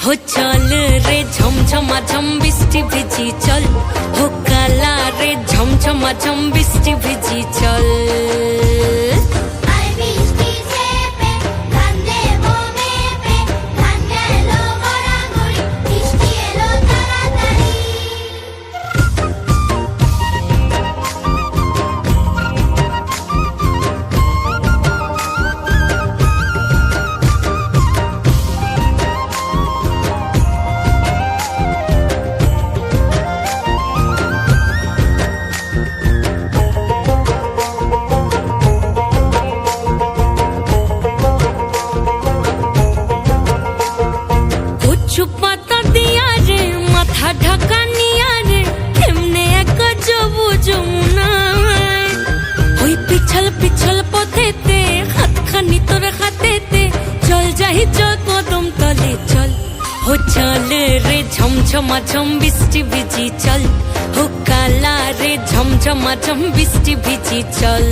हो चल रे झमझमा झम बृष्टि भिजी चल, हो काला रे झमझमा झम बृष्टि भिजी चल। পাতা দিয়া রে মাথা ঢাকা নিয়া রে কেমনে এক যাবো যমুনায়, ওই পিছল পিছল পথেতে হাতখানি তোর হাতেতে চল যাই চল কদম তলে চল। हो चल रे झमझमा झम बृष्टि भिजी चल, हो काला रे झमझमा झम बृष्टि भिजी चल।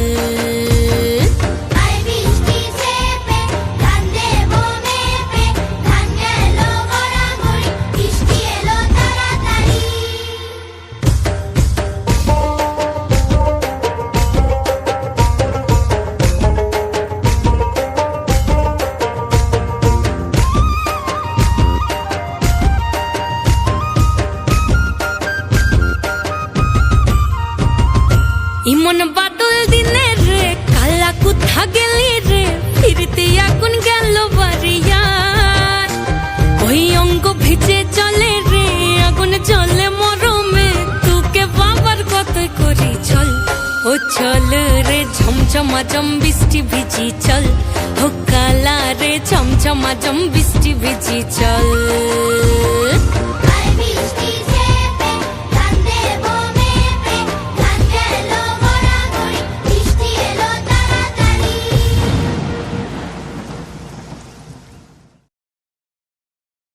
ইমন বাদল দিনে রে কালা কোথা গেলি রে, ফিরতে আগুন গেল বাড়িয়ার, ওই অঙ্গ ভিজে চলে রে আগুন চলে মরমে, তোকে বাবার কতই করি চল। ও চল রে ঝমঝমা ঝম বৃষ্টি ভিজি চল, ও কালা রে ঝমঝমা ঝম বৃষ্টি ভিজি চল।